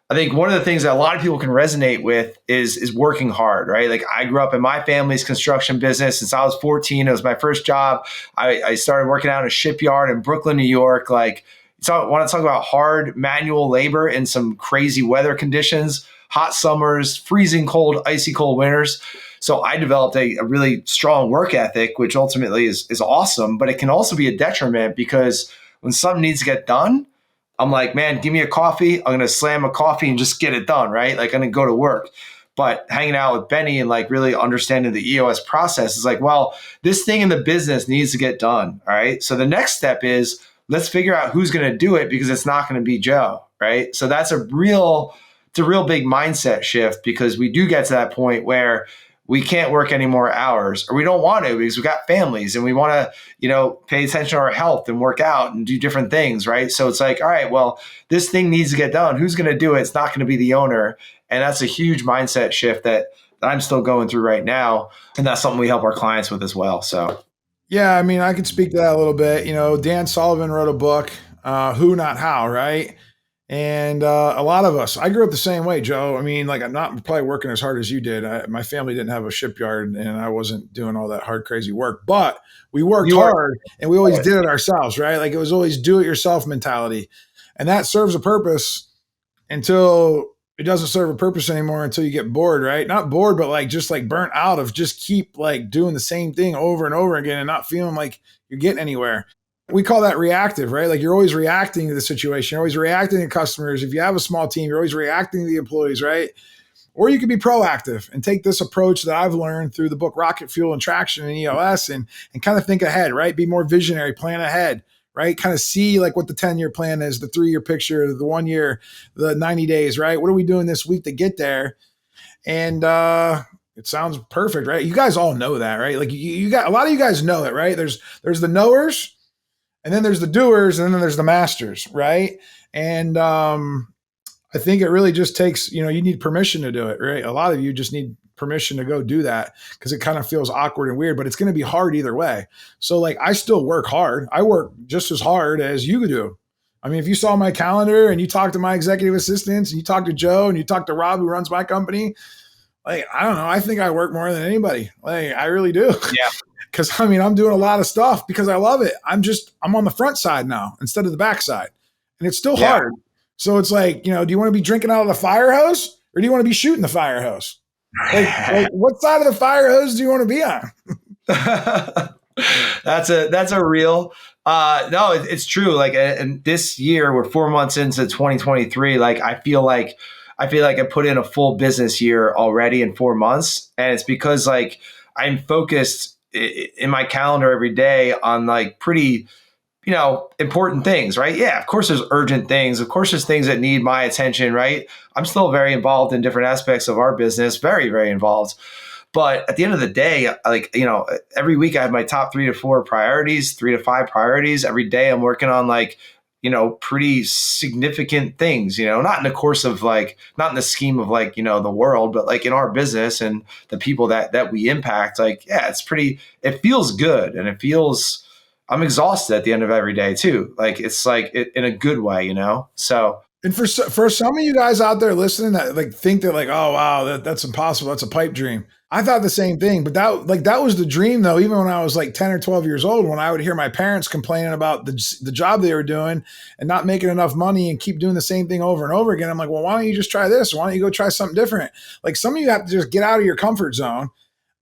I think one of the things that a lot of people can resonate with is working hard, right? Like I grew up in my family's construction business since I was 14. It was my first job. I started working out in a shipyard in Brooklyn, New York. Like, so I want to talk about hard manual labor in some crazy weather conditions, hot summers, freezing cold, icy cold winters. So I developed a really strong work ethic, which ultimately is awesome, but it can also be a detriment because when something needs to get done, I'm like, man, give me a coffee. I'm going to slam a coffee and just get it done, right? Like I'm going to go to work. But hanging out with Benny and like really understanding the EOS process is like, well, this thing in the business needs to get done. All right. So the next step is let's figure out who's going to do it because it's not going to be Joe. Right. So it's a real big mindset shift because we do get to that point where we can't work any more hours or we don't want to because we've got families and we want to, pay attention to our health and work out and do different things. Right. So it's like, all right, well, this thing needs to get done. Who's going to do it? It's not going to be the owner. And that's a huge mindset shift that I'm still going through right now. And that's something we help our clients with as well. So, yeah, I mean, I could speak to that a little bit. Dan Sullivan wrote a book, Who Not How, right? And a lot of us, I grew up the same way, Joe. I mean, like I'm not probably working as hard as you did. My family didn't have a shipyard and I wasn't doing all that hard, crazy work, but we worked hard and we always did it ourselves, right? Like it was always do it yourself mentality. And that serves a purpose until it doesn't serve a purpose anymore until you get bored, right? Not bored, but like just like burnt out of just keep like doing the same thing over and over again and not feeling like you're getting anywhere. We call that reactive, right? Like you're always reacting to the situation. You're always reacting to customers. If you have a small team, you're always reacting to the employees, right? Or you could be proactive and take this approach that I've learned through the book Rocket Fuel and Traction and EOS and kind of think ahead, right? Be more visionary, plan ahead, right? Kind of see like what the 10-year plan is, the 3-year picture, the 1 year, the 90 days, right? What are we doing this week to get there? And it sounds perfect, right? You guys all know that, right? Like you got a lot of you guys know it, right? There's the knowers. And then there's the doers, and then there's the masters, right? And I think it really just takes, you need permission to do it, right? A lot of you just need permission to go do that because it kind of feels awkward and weird, but it's going to be hard either way. So like I still work hard. I work just as hard as you do. I mean, if you saw my calendar and you talk to my executive assistants and you talk to Joe and you talk to Rob, who runs my company, like, I don't know. I think I work more than anybody. Like I really do. Yeah. Because I mean, I'm doing a lot of stuff because I love it. I'm on the front side now instead of the back side. And it's still hard. So it's like, do you want to be drinking out of the fire hose or do you want to be shooting the fire hose? Like what side of the fire hose do you want to be on? That's a real, no, it's true. Like, and this year we're 4 months into 2023. Like, I feel like I put in a full business year already in 4 months. And it's because like I'm focused in my calendar every day on like pretty, important things, right? Yeah, of course there's urgent things. Of course there's things that need my attention, right? I'm still very involved in different aspects of our business, very, very involved. But at the end of the day, like, every week I have my top 3 to 4 priorities, 3 to 5 priorities. Every day I'm working on like, pretty significant things, not in the course of like, not in the scheme of like, the world, but like in our business and the people that we impact, like, yeah, it feels good. And I'm exhausted at the end of every day too. Like, it's like in a good way, so. And for some of you guys out there listening that like think that like, oh, wow, that's impossible. That's a pipe dream. I thought the same thing, but that was the dream though. Even when I was like 10 or 12 years old, when I would hear my parents complaining about the job they were doing and not making enough money and keep doing the same thing over and over again. I'm like, well, why don't you just try this? Why don't you go try something different? Like some of you have to just get out of your comfort zone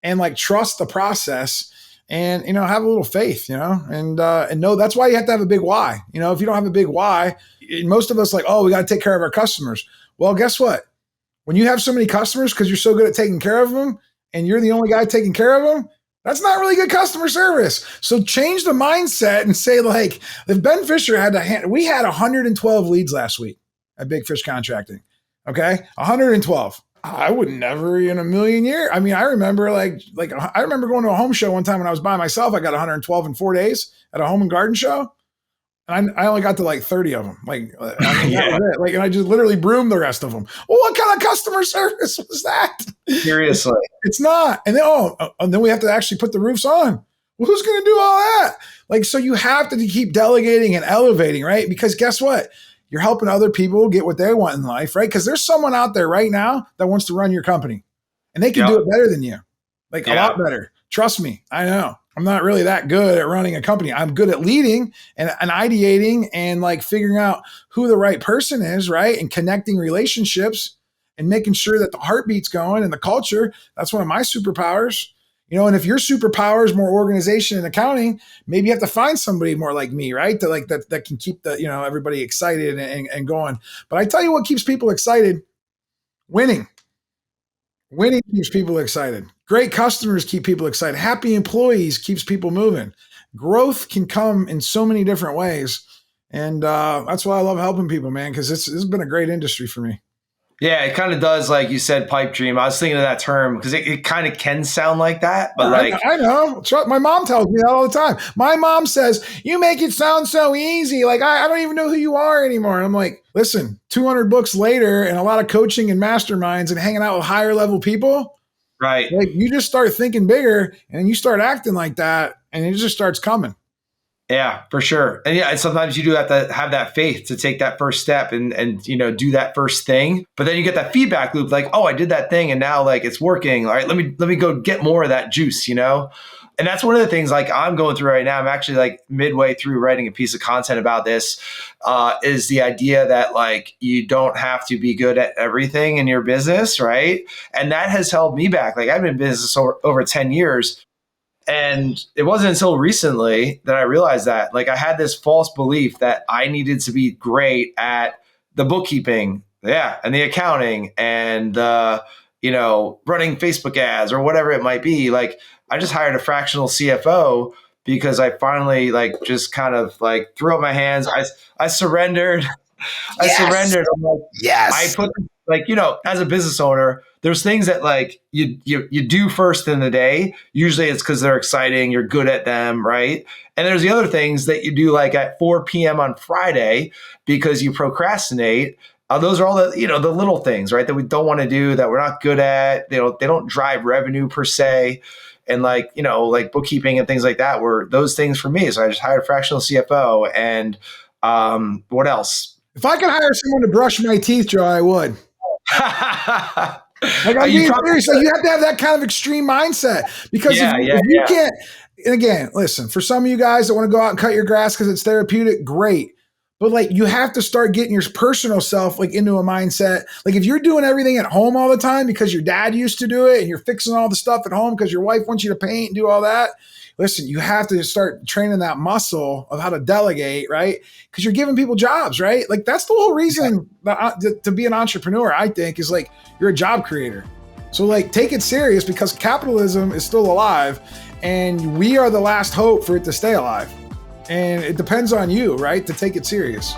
and like trust the process and, have a little faith, and know that's why you have to have a big why. If you don't have a big why, most of us like, oh, we got to take care of our customers. Well, guess what? When you have so many customers because you're so good at taking care of them and you're the only guy taking care of them, that's not really good customer service. So change the mindset and say like, if Ben Fisher we had 112 leads last week at Big Fish Contracting. Okay. 112. I would never in a million years. I mean, I remember I remember going to a home show one time when I was by myself. I got 112 in 4 days at a home and garden show. And I only got to like 30 of them. Like, I mean, that was it. Like, and I just literally broomed the rest of them. Well, what kind of customer service was that? Seriously. It's not. And then we have to actually put the roofs on. Well, who's going to do all that? Like, so you have to keep delegating and elevating, right? Because guess what? you're helping other people get what they want in life, right? Because there's someone out there right now that wants to run your company and they can do Yep. it better than you, like a lot Yeah. better. Trust me, I know. I'm not really that good at running a company. I'm good at leading and ideating and like figuring out who the right person is, right? And connecting relationships and making sure that the heartbeat's going and the culture. That's one of my superpowers. And if your superpower is more organization and accounting, maybe you have to find somebody more like me, right? That can keep everybody excited and going. But I tell you what keeps people excited: winning. Winning keeps people excited. Great customers keep people excited. Happy employees keeps people moving. Growth can come in so many different ways. And that's why I love helping people, man, because this has been a great industry for me. Yeah, it kind of does, like you said, pipe dream. I was thinking of that term because it kind of can sound like that, but like, I know. My mom tells me that all the time. My mom says, you make it sound so easy. Like, I don't even know who you are anymore. And I'm like, listen, 200 books later and a lot of coaching and masterminds and hanging out with higher level people, right. like you just start thinking bigger and you start acting like that and it just starts coming. Yeah, for sure. And yeah, sometimes you do have to have that faith to take that first step and do that first thing. But then you get that feedback loop, like, oh, I did that thing and now like it's working. All right, let me go get more of that juice, And that's one of the things like I'm going through right now. I'm actually like midway through writing a piece of content about this, is the idea that like you don't have to be good at everything in your business, right? And that has held me back. Like I've been in business over 10 years. And it wasn't until recently that I realized that like I had this false belief that I needed to be great at the bookkeeping, and the accounting and running Facebook ads or whatever it might be. Like I just hired a fractional CFO because I finally like just kind of like threw up my hands. I surrendered. I surrendered. I'm like, I put like, as a business owner, there's things that like you do first in the day. Usually it's because they're exciting. You're good at them, right? And there's the other things that you do like at 4 p.m. on Friday because you procrastinate. Those are all the the little things, right? That we don't want to do, that we're not good at. They don't drive revenue per se. And like, like bookkeeping and things like that were those things for me. So I just hired a fractional CFO and what else? If I could hire someone to brush my teeth, Joe, I would. Like I'm being serious. Like, you have to have that kind of extreme mindset because if you can't. And again, listen, for some of you guys that want to go out and cut your grass because it's therapeutic, great. But like you have to start getting your personal self like into a mindset. Like if you're doing everything at home all the time because your dad used to do it and you're fixing all the stuff at home because your wife wants you to paint and do all that. Listen, you have to start training that muscle of how to delegate, right? Because you're giving people jobs, right? Like that's the whole reason to be an entrepreneur, I think, is like you're a job creator. So like take it serious because capitalism is still alive and we are the last hope for it to stay alive. And it depends on you, right, to take it serious.